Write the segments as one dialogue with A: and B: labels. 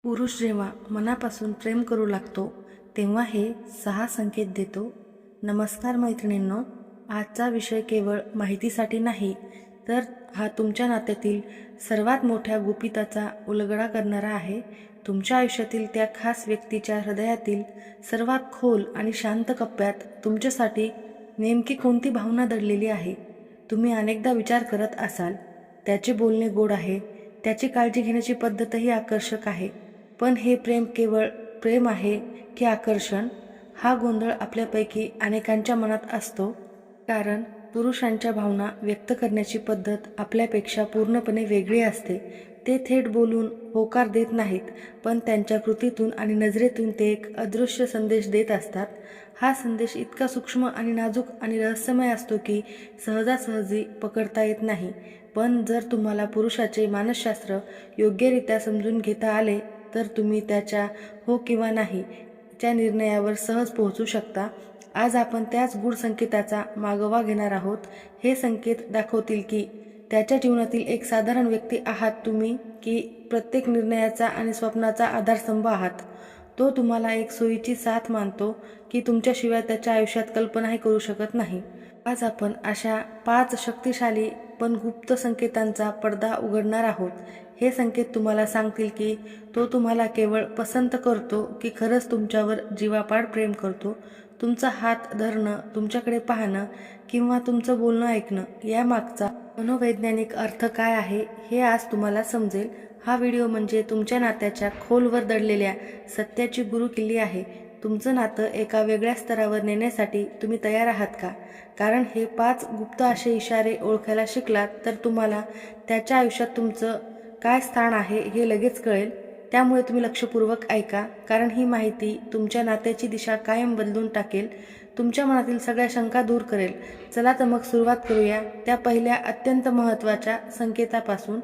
A: पुरुष जेव्हा मनापासून प्रेम करू लागतो तेव्हा हे 6 संकेत देतो. नमस्कार मैत्रिणींनो, आजचा विषय केवळ माहितीसाठी नाही तर हा तुमच्या नात्यातील सर्वात मोठ्या गुपिताचा उलगडा करणारा आहे. तुमच्या आयुष्यातील त्या खास व्यक्तीच्या हृदयातील सर्वात खोल आणि शांत कप्प्यात तुमच्यासाठी नेमकी कोणती भावना दडलेली आहे. तुम्ही अनेकदा विचार करत असाल, त्याचे बोलणे गोड आहे, त्याची काळजी घेण्याची पद्धतही आकर्षक आहे, पण हे प्रेम केवळ प्रेम आहे की आकर्षण? हा गोंधळ आपल्यापैकी अनेकांच्या मनात असतो, कारण पुरुषांच्या भावना व्यक्त करण्याची पद्धत आपल्यापेक्षा पूर्णपणे वेगळी असते. ते थेट बोलून होकार देत नाहीत, पण त्यांच्या कृतीतून आणि नजरेतून ते एक अदृश्य संदेश देत असतात. हा संदेश इतका सूक्ष्म आणि नाजूक आणि रहस्यमय असतो की सहजासहजी पकडता येत नाही. पण जर तुम्हाला पुरुषाचे मानसशास्त्र योग्यरित्या समजून घेता आले तर तुम्ही त्याच्या हो किंवा नाही च्या निर्णयावर सहज पोहोचू शकता. आज आपण त्याच गूढ संकेताचा मागोवा घेणार आहोत. हे संकेत दाखवतील की त्याच्या जीवनातील एक साधारण व्यक्ती आहात तुम्ही, की प्रत्येक निर्णयाचा आणि स्वप्नाचा आधारस्तंभ आहात. तो तुम्हाला एक सोयीची साथ मानतो की तुमच्याशिवाय त्याच्या आयुष्यात कल्पनाही करू शकत नाही. आज आपण अशा 5 शक्तिशाली पण गुप्त संकेतांचा पडदा उघडणार आहोत. हे संकेत तुम्हाला सांगतील की तो तुम्हाला केवळ पसंत करतो की खरंच तुमच्यावर जीवापाड प्रेम करतो. तुमचा हात धरणं, तुमच्याकडे पाहणं किंवा तुमचं बोलणं ऐकणं यामागचा मनोवैज्ञानिक अर्थ काय आहे हे आज तुम्हाला समजेल. हा व्हिडिओ म्हणजे तुमच्या नात्याच्या खोलवर दडलेल्या सत्याची गुरुकिल्ली आहे. तुमचं नातं एका वेगळ्या स्तरावर नेण्यासाठी तुम्ही तयार आहात का? कारण हे 5 गुप्त असे इशारे ओळखायला शिकलात तर तुम्हाला त्याच्या आयुष्यात तुमचं काय स्थान आहे हे लगेच कळेल. त्यामुळे तुम्ही लक्षपूर्वक ऐका, कारण ही माहिती तुमच्या नात्याची दिशा कायम बदलून टाकेल, तुमच्या मनातील सगळ्या शंका दूर करेल. चला तर मग सुरुवात करूया त्या पहिल्या अत्यंत महत्त्वाच्या संकेतापासून.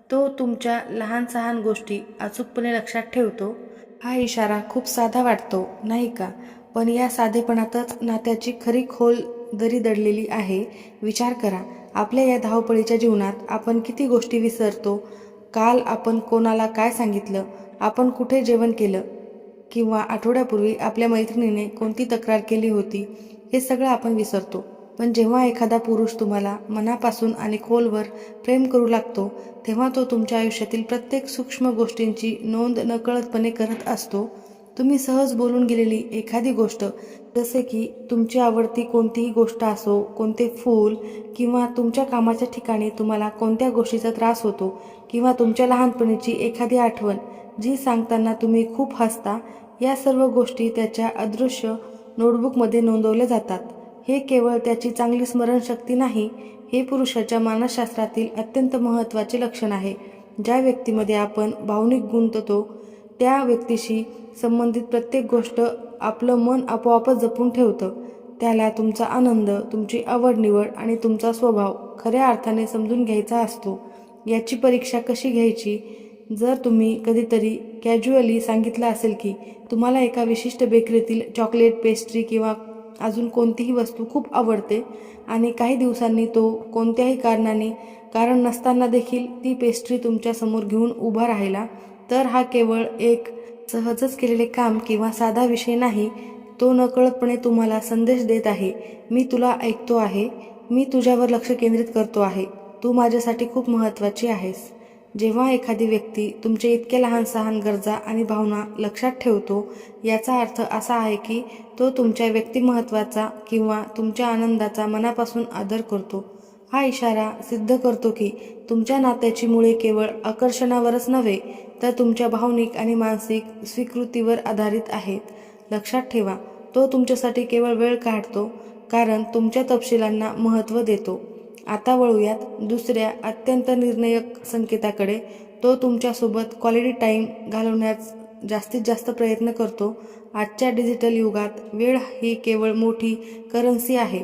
A: तो तुमच्या लहान सहान गोष्टी अचूकपणे लक्षात ठेवतो. हा इशारा खूप साधा वाटतो, नाही का? पण या साधेपणातच नात्याची खरी खोल दरी दडलेली आहे. विचार करा, आपल्या या धावपळीच्या जीवनात आपण किती गोष्टी विसरतो. काल आपण कोणाला काय सांगितलं, आपण कुठे जेवण केलं, किंवा आठवड्यापूर्वी आपल्या मैत्रिणीने कोणती तक्रार केली होती, हे सगळं आपण विसरतो. पण जेव्हा एखादा पुरुष तुम्हाला मनापासून आणि खोलवर प्रेम करू लागतो तेव्हा तो तुमच्या आयुष्यातील प्रत्येक सूक्ष्म गोष्टींची नोंद नकळतपणे करत असतो. तुम्ही सहज बोलून गेलेली एखादी गोष्ट, जसे की तुमची आवडती कोणतीही गोष्ट असो, कोणते फूल, किंवा तुमच्या कामाच्या ठिकाणी तुम्हाला कोणत्या गोष्टीचा त्रास होतो, किंवा तुमच्या लहानपणीची एखादी आठवण जी सांगताना तुम्ही खूप हसता, या सर्व गोष्टी त्याच्या अदृश्य नोटबुकमध्ये नोंदवल्या जातात. हे केवळ त्याची चांगली स्मरणशक्ती नाही, हे पुरुषाच्या मानसशास्त्रातील अत्यंत महत्त्वाचे लक्षण आहे. ज्या व्यक्तीमध्ये आपण भावनिक गुंततो त्या व्यक्तीशी संबंधित प्रत्येक गोष्ट आपलं मन आपोआपच जपून ठेवतं. त्याला तुमचा आनंद, तुमची आवड-निवड आणि तुमचा स्वभाव खऱ्या अर्थाने समजून घ्यायचा असतो. याची परीक्षा कशी घ्यायची? जर तुम्ही कधीतरी कॅज्युअली सांगितलं असेल की तुम्हाला एका विशिष्ट बेकरीतील चॉकलेट, पेस्ट्री किंवा अजून कोणतीही वस्तू खूप आवडते, आणि काही दिवसांनी तो कोणत्याही कारण नसताना देखील ती पेस्ट्री तुमच्यासमोर घेऊन उभा राहिला, तर हा केवळ एक सहजच केलेले काम किंवा साधा विषय नाही. तो नकळतपणे तुम्हाला संदेश देत आहे, मी तुला ऐकतो आहे, मी तुझ्यावर लक्ष केंद्रित करतो आहे, तू माझ्यासाठी खूप महत्त्वाची आहेस. जेव्हा एखादी व्यक्ती तुमच्या इतक्या लहान सहान गरजा आणि भावना लक्षात ठेवतो, याचा अर्थ असा आहे की तो तुमच्या व्यक्तिमत्त्वाचा किंवा तुमच्या आनंदाचा मनापासून आदर करतो. हा इशारा सिद्ध करतो की तुमच्या नात्याची मुळे केवळ आकर्षणावरच नव्हे तर तुमच्या भावनिक आणि मानसिक स्वीकृतीवर आधारित आहेत. लक्षात ठेवा, तो तुमच्यासाठी केवळ वेळ काढतो कारण तुमच्या तपशिलांना महत्त्व देतो. आता वळूयात दुसऱ्या अत्यंत निर्णायक संकेताकडे. तो तुमच्यासोबत क्वालिटी टाईम घालवण्यास जास्तीत जास्त प्रयत्न करतो. आजच्या डिजिटल युगात वेळ ही केवळ मोठी करन्सी आहे.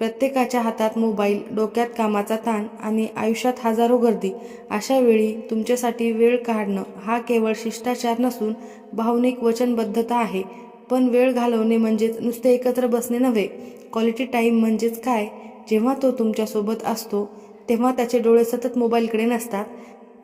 A: प्रत्येकाच्या हातात मोबाईल, डोक्यात कामाचा ताण आणि आयुष्यात हजारो गर्दी. अशा वेळी तुमच्यासाठी वेळ काढणं हा केवळ शिष्टाचार नसून भावनिक वचनबद्धता आहे. पण वेळ घालवणे म्हणजेच नुसते एकत्र बसणे नव्हे. क्वालिटी टाईम म्हणजेच काय? जेव्हा तो तुमच्यासोबत असतो तेव्हा त्याचे डोळे सतत मोबाईलकडे नसतात,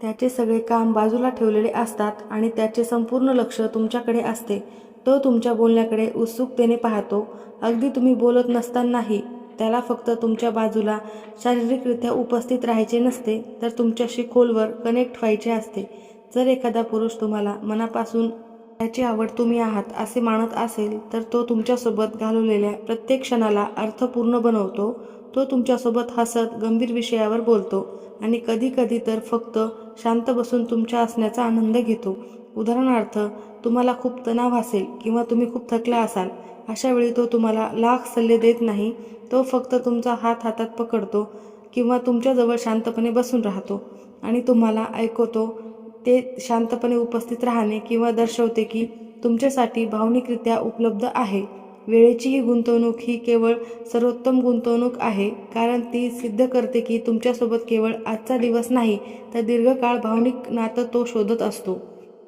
A: त्याचे सगळे काम बाजूला ठेवलेले असतात आणि त्याचे संपूर्ण लक्ष तुमच्याकडे असते. तो तुमच्या बोलण्याकडे उत्सुकतेने पाहतो. अगदी तुम्ही बोलत नसतानाही त्याला फक्त तुमच्या बाजूला शारीरिकरित्या उपस्थित राहायचे नसते, तर तुमच्याशी खोलवर कनेक्ट व्हायचे असते. जर एखादा पुरुष तुम्हाला मनापासून त्याची आवड तुम्ही आहात असे मानत असेल, तर तो तुमच्यासोबत घालवलेल्या प्रत्येक क्षणाला अर्थपूर्ण बनवतो. तो तुमच्यासोबत हसत गंभीर विषयावर बोलतो आणि कधीकधी तर फक्त शांत बसून तुमच्या असण्याचा आनंद घेतो. उदाहरणार्थ, तुम्हाला खूप तणाव असेल किंवा तुम्ही खूप थकला असाल, अशा वेळी तो तुम्हाला लाख सल्ले देत नाही. तो फक्त तुमचा हात हातात पकडतो किंवा तुमच्याजवळ शांतपणे बसून राहतो आणि तुम्हाला ऐकवतो. ते शांतपणे उपस्थित राहणे किंवा दर्शवते की तुमच्यासाठी भावनिकरित्या उपलब्ध आहे. वेळेची ही गुंतवणूक ही केवळ सर्वोत्तम गुंतवणूक आहे, कारण ती सिद्ध करते की तुमच्यासोबत केवळ आजचा दिवस नाही, तर दीर्घकाळ भावनिक नातं तो शोधत असतो.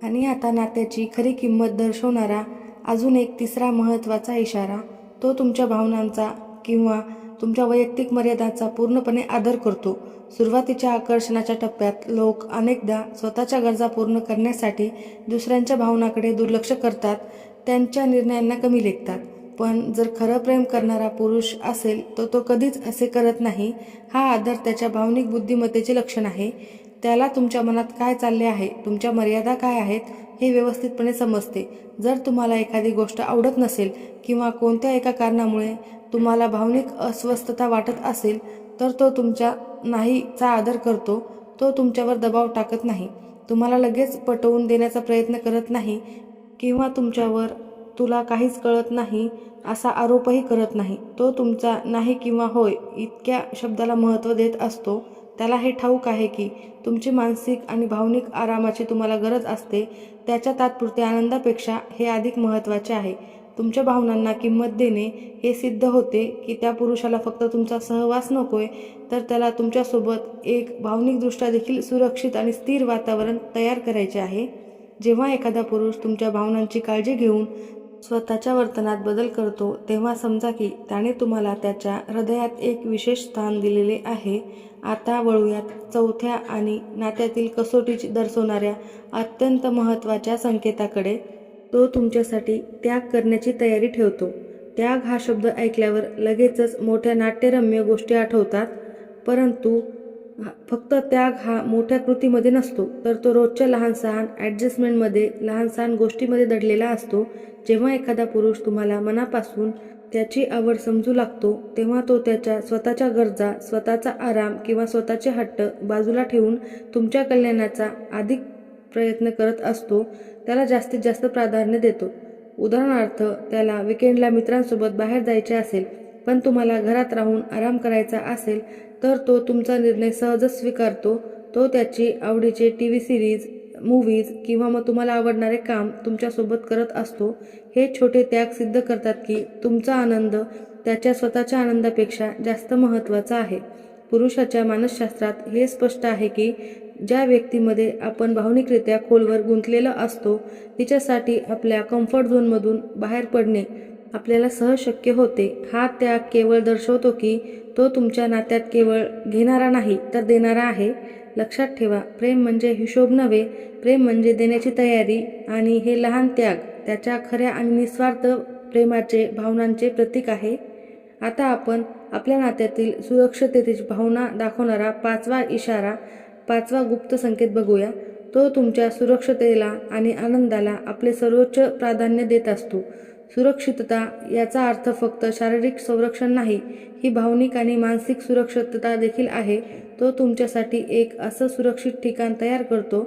A: आणि आता नात्याची खरी किंमत दर्शवणारा अजून एक तिसरा महत्त्वाचा इशारा. तो तुमच्या भावनांचा किंवा तुमच्या वैयक्तिक मर्यादांचा पूर्णपणे आदर करतो. सुरुवातीच्या आकर्षणाच्या टप्प्यात लोक अनेकदा स्वतःच्या गरजा पूर्ण करण्यासाठी दुसऱ्यांच्या भावनांकडे दुर्लक्ष करतात, त्यांच्या निर्णयांना कमी लेखतात. पण जर खरं प्रेम करणारा पुरुष असेल तर तो कधीच असे करत नाही. हा आदर त्याच्या भावनिक बुद्धिमत्तेचे लक्षण आहे. त्याला तुमच्या मनात काय चालले आहे, तुमच्या मर्यादा काय आहेत हे व्यवस्थितपणे समजते. जर तुम्हाला एखादी गोष्ट आवडत नसेल किंवा कोणत्या एका कारणामुळे तुम्हाला भावनिक अस्वस्थता वाटत असेल, तर तो तुमच्या नाहीचा आदर करतो. तो तुमच्यावर दबाव टाकत नाही, तुम्हाला लगेच पटवून देण्याचा प्रयत्न करत नाही किंवा तुमच्यावर तुला काहीच कळत नाही असा आरोपही करत नाही. तो तुमचा नाही किंवा होय इतक्या शब्दाला महत्त्व देत असतो. त्याला हे ठाऊक आहे की तुमची मानसिक आणि भावनिक आरामाची तुम्हाला गरज असते. त्याच्या तात्पुरत्या आनंदापेक्षा हे अधिक महत्त्वाचे आहे. तुमच्या भावनांना किंमत देणे हे सिद्ध होते की त्या पुरुषाला फक्त तुमचा सहवास नकोय, तर त्याला तुमच्यासोबत एक भावनिकदृष्ट्या देखील सुरक्षित आणि स्थिर वातावरण तयार करायचे आहे. जेव्हा एखादा पुरुष तुमच्या भावनांची काळजी घेऊन स्वतःच्या वर्तनात बदल करतो, तेव्हा समजा की त्याने तुम्हाला त्याच्या हृदयात एक विशेष स्थान दिलेले आहे. आता वळूयात चौथ्या आणि नात्यातील कसोटी दर्शवणाऱ्या अत्यंत महत्त्वाच्या संकेताकडे. तो तुमच्यासाठी त्याग करण्याची तयारी ठेवतो. त्याग हा शब्द ऐकल्यावर लगेचच मोठ्या नाट्यरम्य गोष्टी आठवतात, परंतु फक्त त्याग हा मोठ्या कृतीमध्ये नसतो, तर तो रोजच्या लहान सहान ॲडजस्टमेंटमध्ये, लहान सहान गोष्टीमध्ये दडलेला असतो. जेव्हा एखादा पुरुष तुम्हाला मनापासून त्याची आवड समजू लागतो, तेव्हा तो त्याच्या स्वतःच्या गरजा, स्वतःचा आराम किंवा स्वतःचे हट्ट बाजूला ठेवून तुमच्या कल्याणाचा अधिक प्रयत्न करत असतो. त्याला जास्तीत जास्त प्राधान्य देतो. उदाहरणार्थ, त्याला विकेंडला मित्रांसोबत बाहेर जायचे असेल, पण तुम्हाला घरात राहून आराम करायचा असेल, तर तो तुमचा निर्णय सहजच स्वीकारतो. तो त्याची आवडीचे टीव्ही सिरीज, मूव्हीज किंवा मग तुम्हाला आवडणारे काम तुमच्यासोबत करत असतो. हे छोटे त्याग सिद्ध करतात की तुमचा आनंद त्याच्या स्वतःच्या आनंदापेक्षा जास्त महत्त्वाचा आहे. पुरुषाच्या मानसशास्त्रात हे स्पष्ट आहे की ज्या व्यक्तीमध्ये आपण भावनिकरित्या खोलवर गुंतलेला असतो, तिच्यासाठी आपल्या कम्फर्ट झोनमधून बाहेर पडणे आपल्याला सहज शक्य होते. हा त्याग केवळ दर्शवतो की तो तुमच्या नात्यात केवळ घेणारा नाही, तर देणारा आहे. लक्षात ठेवा, प्रेम म्हणजे हिशोब नव्हे, प्रेम म्हणजे देण्याची तयारी, आणि हे लहान त्याग त्याच्या खऱ्या आणि निस्वार्थ प्रेमाचे भावनांचे प्रतीक आहे. आता आपण आपल्या नात्यातील सुरक्षिततेची भावना दाखवणारा पाचवा इशारा, पाचवा गुप्त संकेत बघूया. तो तुमच्या सुरक्षतेला आणि आनंदाला आपले सर्वोच्च प्राधान्य देत असतो. सुरक्षितता याचा अर्थ फक्त शारीरिक संरक्षण नाही, ही भावनिक आणि मानसिक सुरक्षितता देखील आहे. तो तुमच्यासाठी एक असं सुरक्षित ठिकाण तयार करतो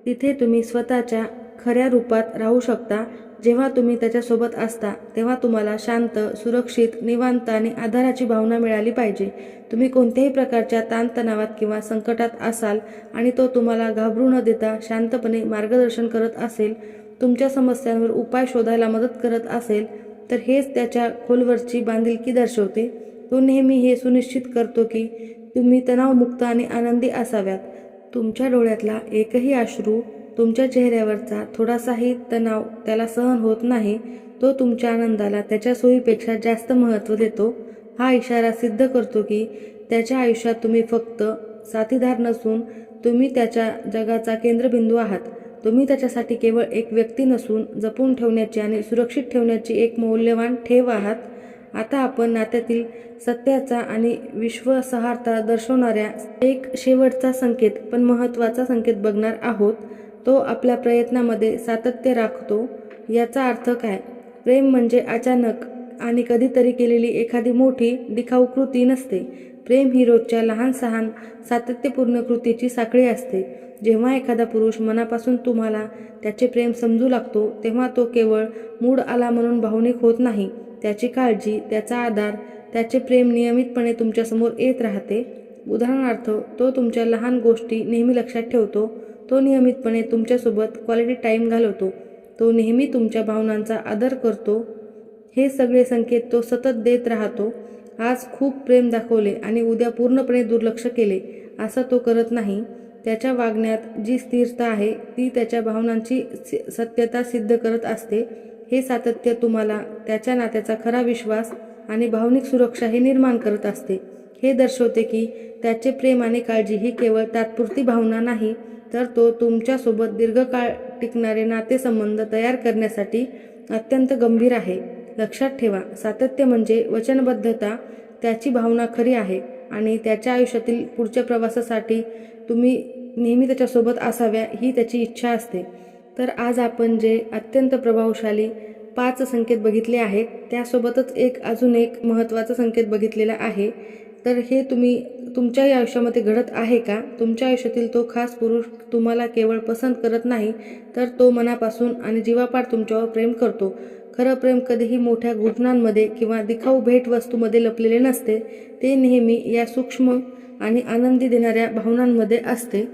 A: तिथे तुम्ही स्वतःच्या खऱ्या रूपात राहू शकता. जेव्हा तुम्ही त्याच्यासोबत असता तेव्हा तुम्हाला शांत, सुरक्षित, निवांत आणि आधाराची भावना मिळाली पाहिजे. तुम्ही कोणत्याही प्रकारच्या ताणतणावात किंवा संकटात असाल आणि तो तुम्हाला घाबरू न देता शांतपणे मार्गदर्शन करत असेल, तुमच्या समस्यांवर उपाय शोधायला मदत करत असेल, तर हेच त्याच्या खोलवरची बांधिलकी दर्शवते. तो नेहमी हे सुनिश्चित करतो की तुम्ही तणावमुक्त आणि आनंदी असाव्यात. तुमच्या डोळ्यातला एकही अश्रू, तुमच्या चेहऱ्यावरचा थोडासाही तणाव त्याला सहन होत नाही. तो तुमच्या आनंदाला त्याच्या सोयीपेक्षा जास्त महत्त्व देतो. हा इशारा सिद्ध करतो की त्याच्या आयुष्यात तुम्ही फक्त साथीदार नसून तुम्ही त्याच्या जगाचा केंद्रबिंदू आहात. तुम्ही त्याच्यासाठी केवळ एक व्यक्ती नसून जपून ठेवण्याची आणि सुरक्षित ठेवण्याची एक मौल्यवान ठेव आहात. आता आपण नात्यातील सत्याचा आणि विश्वासार्हता दर्शवणाऱ्या एक शेवटचा संकेत पण महत्त्वाचा संकेत बघणार आहोत. तो आपल्या प्रयत्नामध्ये सातत्य राखतो. याचा अर्थ काय? प्रेम म्हणजे अचानक आणि कधीतरी केलेली एखादी मोठी दिखाऊ कृती नसते. प्रेम ही रोजच्या लहान सहान सातत्यपूर्ण कृतीची साखळी असते. जेव्हा एखादा पुरुष मनापासून तुम्हाला त्याचे प्रेम समजू लागतो तेव्हा तो केवळ मूड आला म्हणून भावनिक होत नाही. त्याची काळजी, त्याचा आधार, त्याचे प्रेम नियमितपणे तुमच्यासमोर येत राहते. उदाहरणार्थ, तो तुमच्या लहान गोष्टी नेहमी लक्षात ठेवतो. तो नियमितपणे तुमच्यासोबत क्वालिटी टाईम घालवतो. तो नेहमी तुमच्या भावनांचा आदर करतो. हे सगळे संकेत तो सतत देत राहतो. आज खूप प्रेम दाखवले आणि उद्या पूर्णपणे दुर्लक्ष केले असं तो करत नाही. त्याच्या वागण्यात जी स्थिरता आहे ती त्याच्या भावनांची सत्यता सिद्ध करत असते. हे सातत्य तुम्हाला त्याच्या नात्याचा खरा विश्वास आणि भावनिक सुरक्षा हे निर्माण करत असते. हे दर्शवते की त्याचे प्रेम आणि काळजी ही केवळ तात्पुरती भावना नाही, तर तो तुमच्यासोबत दीर्घकाळ टिकणारे नातेसंबंध तयार करण्यासाठी अत्यंत गंभीर आहे. लक्षात ठेवा, सातत्य म्हणजे वचनबद्धता. त्याची भावना खरी आहे आणि त्याच्या आयुष्यातील पुढच्या प्रवासासाठी तुम्ही नेहमी त्याच्यासोबत असाव्या ही त्याची इच्छा असते. तर आज आपण जे अत्यंत प्रभावशाली 5 संकेत बघितले आहेत त्यासोबतच अजून एक महत्त्वाचा संकेत बघितलेला आहे. तर हे तुमच्याही आयुष्यामध्ये घडत आहे का? तुमच्या आयुष्यातील तो खास पुरुष तुम्हाला केवळ पसंत करत नाही, तर तो मनापासून आणि जीवापाड तुमच्यावर प्रेम करतो. खरं प्रेम कधीही मोठ्या घोषणांमध्ये किंवा दिखाऊ भेटवस्तूमध्ये लपलेले नसते. ते नेहमी या सूक्ष्म आणि आनंदी देणाऱ्या भावनांमध्ये असते.